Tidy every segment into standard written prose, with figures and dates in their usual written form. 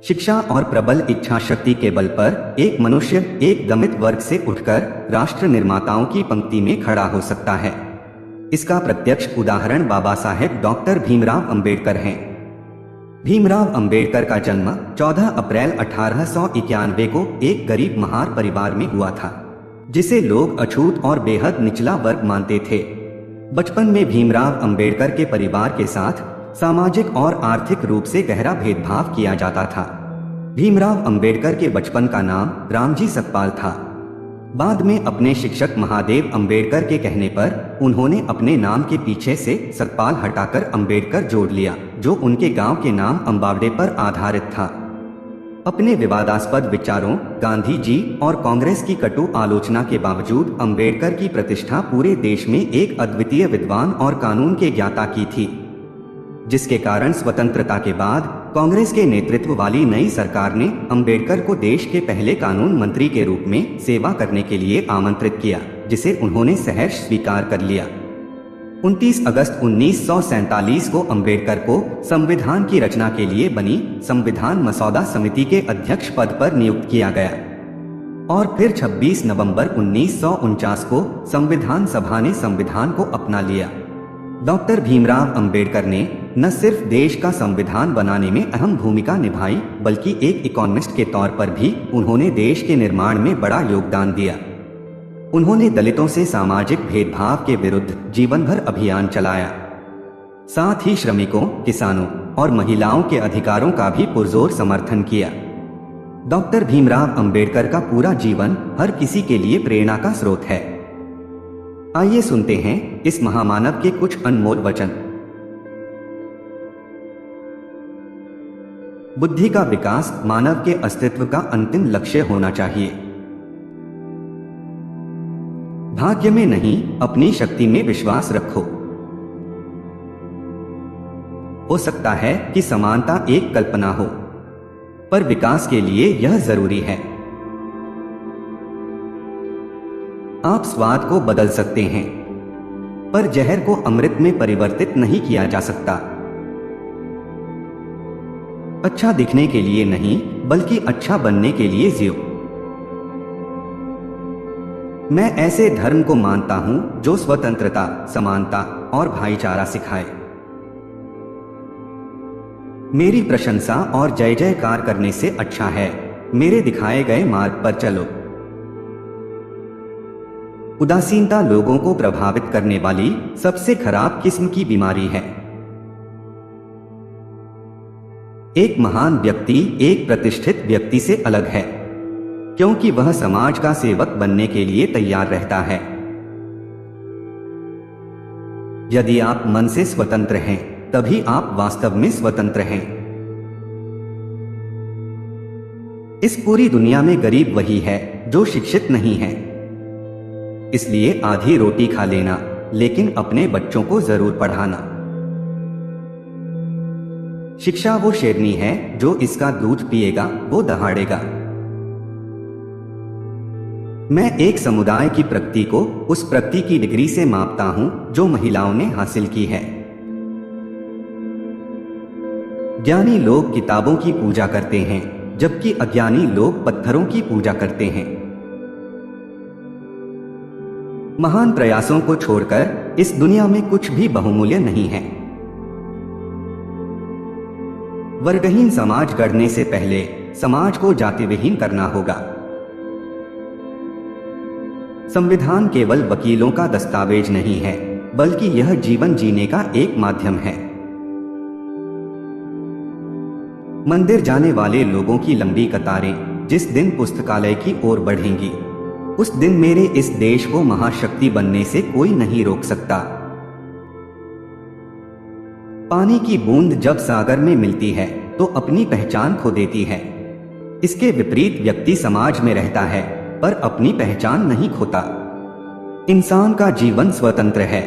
शिक्षा और प्रबल इच्छा शक्ति के बल पर एक मनुष्य एक दमित वर्ग से उठकर राष्ट्र निर्माताओं की पंक्ति में खड़ा हो सकता है। इसका प्रत्यक्ष उदाहरण बाबा साहेब डॉक्टर भीमराव अंबेडकर हैं। भीमराव अंबेडकर का जन्म 14 अप्रैल 1891 को एक गरीब महार परिवार में हुआ था, जिसे लोग अछूत और बेहद निचला वर्ग मानते थे। बचपन में भीमराव अंबेडकर के परिवार के साथ सामाजिक और आर्थिक रूप से गहरा भेदभाव किया जाता था। भीमराव अंबेडकर के बचपन का नाम रामजी सतपाल था। बाद में अपने शिक्षक महादेव अंबेडकर के कहने पर उन्होंने अपने नाम के पीछे से सतपाल हटाकर अंबेडकर जोड़ लिया, जो उनके गांव के नाम अंबावडे पर आधारित था। अपने विवादास्पद विचारों, गांधी जी और कांग्रेस की कटु आलोचना के बावजूद अंबेडकर की प्रतिष्ठा पूरे देश में एक अद्वितीय विद्वान और कानून के ज्ञाता की थी, जिसके कारण स्वतंत्रता के बाद कांग्रेस के नेतृत्व वाली नई सरकार ने अंबेडकर को देश के पहले कानून मंत्री के रूप में सेवा करने के लिए आमंत्रित किया, जिसे उन्होंने सहर्ष स्वीकार कर लिया। 29 अगस्त 1947 को अंबेडकर को संविधान की रचना के लिए बनी संविधान मसौदा समिति के अध्यक्ष पद पर नियुक्त किया गया और फिर 26 नवंबर 1949 को संविधान सभा ने संविधान को अपना लिया। डॉक्टर भीमराव अंबेडकर ने न सिर्फ देश का संविधान बनाने में अहम भूमिका निभाई, बल्कि एक इकोनॉमिस्ट के तौर पर भी उन्होंने देश के निर्माण में बड़ा योगदान दिया। उन्होंने दलितों से सामाजिक भेदभाव के विरुद्ध जीवन भर अभियान चलाया। साथ ही श्रमिकों, किसानों और महिलाओं के अधिकारों का भी पुरजोर समर्थन किया। डॉक्टर भीमराव अंबेडकर का पूरा जीवन हर किसी के लिए प्रेरणा का स्रोत है। आइए सुनते हैं इस महामानव के कुछ अनमोल वचन। बुद्धि का विकास मानव के अस्तित्व का अंतिम लक्ष्य होना चाहिए। भाग्य में नहीं, अपनी शक्ति में विश्वास रखो। हो सकता है कि समानता एक कल्पना हो, पर विकास के लिए यह जरूरी है। आप स्वाद को बदल सकते हैं, पर जहर को अमृत में परिवर्तित नहीं किया जा सकता। अच्छा दिखने के लिए नहीं, बल्कि अच्छा बनने के लिए जियो। मैं ऐसे धर्म को मानता हूं जो स्वतंत्रता, समानता और भाईचारा सिखाए। मेरी प्रशंसा और जय जयकार करने से अच्छा है मेरे दिखाए गए मार्ग पर चलो। उदासीनता लोगों को प्रभावित करने वाली सबसे खराब किस्म की बीमारी है। एक महान व्यक्ति एक प्रतिष्ठित व्यक्ति से अलग है, क्योंकि वह समाज का सेवक बनने के लिए तैयार रहता है। यदि आप मन से स्वतंत्र हैं, तभी आप वास्तव में स्वतंत्र हैं। इस पूरी दुनिया में गरीब वही है जो शिक्षित नहीं है। इसलिए आधी रोटी खा लेना, लेकिन अपने बच्चों को जरूर पढ़ाना। शिक्षा वो शेरनी है जो इसका दूध पिएगा वो दहाड़ेगा। मैं एक समुदाय की प्रगति को उस प्रगति की डिग्री से मापता हूं जो महिलाओं ने हासिल की है। ज्ञानी लोग किताबों की पूजा करते हैं, जबकि अज्ञानी लोग पत्थरों की पूजा करते हैं। महान प्रयासों को छोड़कर इस दुनिया में कुछ भी बहुमूल्य नहीं है। वर्गहीन समाज गढ़ने से पहले समाज को जातिविहीन करना होगा। संविधान केवल वकीलों का दस्तावेज नहीं है, बल्कि यह जीवन जीने का एक माध्यम है। मंदिर जाने वाले लोगों की लंबी कतारें जिस दिन पुस्तकालय की ओर बढ़ेंगी, उस दिन मेरे इस देश को महाशक्ति बनने से कोई नहीं रोक सकता। पानी की बूंद जब सागर में मिलती है तो अपनी पहचान खो देती है। इसके विपरीत व्यक्ति समाज में रहता है पर अपनी पहचान नहीं खोता। इंसान का जीवन स्वतंत्र है।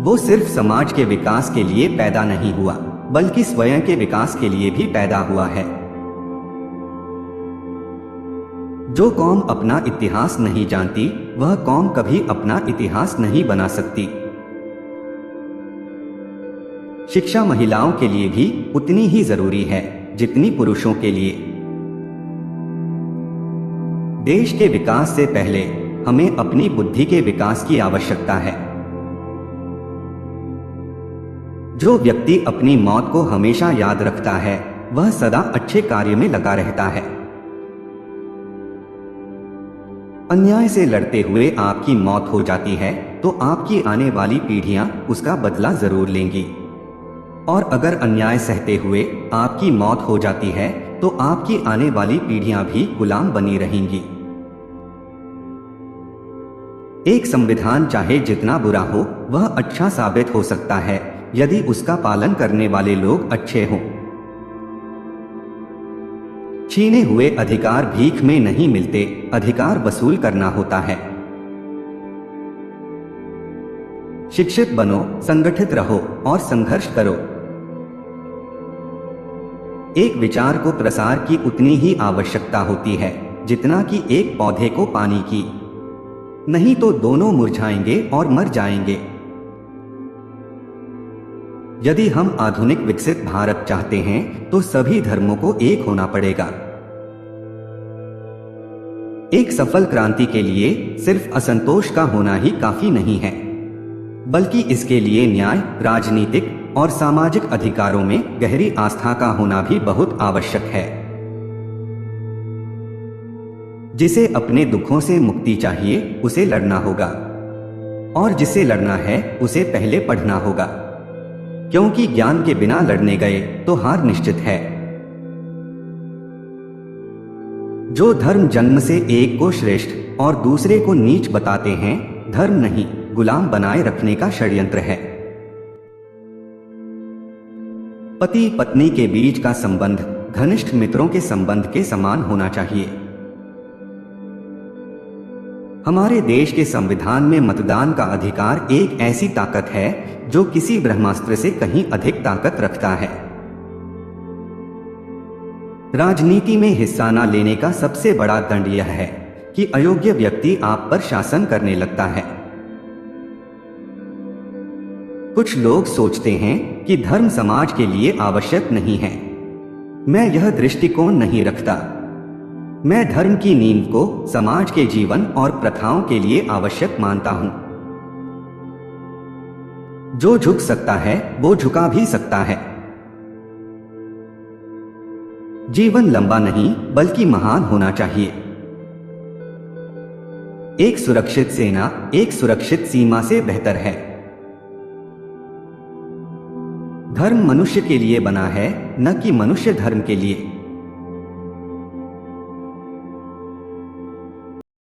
वो सिर्फ समाज के विकास के लिए पैदा नहीं हुआ, बल्कि स्वयं के विकास के लिए भी पैदा हुआ है। जो कौम अपना इतिहास नहीं जानती, वह कौम कभी अपना इतिहास नहीं बना सकती। शिक्षा महिलाओं के लिए भी उतनी ही जरूरी है, जितनी पुरुषों के लिए। देश के विकास से पहले हमें अपनी बुद्धि के विकास की आवश्यकता है। जो व्यक्ति अपनी मौत को हमेशा याद रखता है वह सदा अच्छे कार्य में लगा रहता है। अन्याय से लड़ते हुए आपकी मौत हो जाती है तो आपकी आने वाली पीढ़ियां उसका बदला जरूर लेंगी, और अगर अन्याय सहते हुए आपकी मौत हो जाती है तो आपकी आने वाली पीढ़ियां भी गुलाम बनी रहेंगी। एक संविधान चाहे जितना बुरा हो वह अच्छा साबित हो सकता है यदि उसका पालन करने वाले लोग अच्छे हों। छीने हुए अधिकार भीख में नहीं मिलते, अधिकार वसूल करना होता है। शिक्षित बनो, संगठित रहो और संघर्ष करो। एक विचार को प्रसार की उतनी ही आवश्यकता होती है जितना कि एक पौधे को पानी की, नहीं तो दोनों मुरझाएंगे और मर जाएंगे। यदि हम आधुनिक विकसित भारत चाहते हैं तो सभी धर्मों को एक होना पड़ेगा। एक सफल क्रांति के लिए सिर्फ असंतोष का होना ही काफी नहीं है, बल्कि इसके लिए न्याय, राजनीतिक और सामाजिक अधिकारों में गहरी आस्था का होना भी बहुत आवश्यक है। जिसे अपने दुखों से मुक्ति चाहिए उसे लड़ना होगा, और जिसे लड़ना है उसे पहले पढ़ना होगा, क्योंकि ज्ञान के बिना लड़ने गए तो हार निश्चित है। जो धर्म जन्म से एक को श्रेष्ठ और दूसरे को नीच बताते हैं, धर्म नहीं गुलाम बनाए रखने का षड्यंत्र है। पति पत्नी के बीच का संबंध घनिष्ठ मित्रों के संबंध के समान होना चाहिए। हमारे देश के संविधान में मतदान का अधिकार एक ऐसी ताकत है जो किसी ब्रह्मास्त्र से कहीं अधिक ताकत रखता है। राजनीति में हिस्सा न लेने का सबसे बड़ा दंड यह है कि अयोग्य व्यक्ति आप पर शासन करने लगता है। कुछ लोग सोचते हैं कि धर्म समाज के लिए आवश्यक नहीं है। मैं यह दृष्टिकोण नहीं रखता। मैं धर्म की नींव को समाज के जीवन और प्रथाओं के लिए आवश्यक मानता हूं। जो झुक सकता है वो झुका भी सकता है। जीवन लंबा नहीं बल्कि महान होना चाहिए। एक सुरक्षित सेना एक सुरक्षित सीमा से बेहतर है। धर्म मनुष्य के लिए बना है, न कि मनुष्य धर्म के लिए।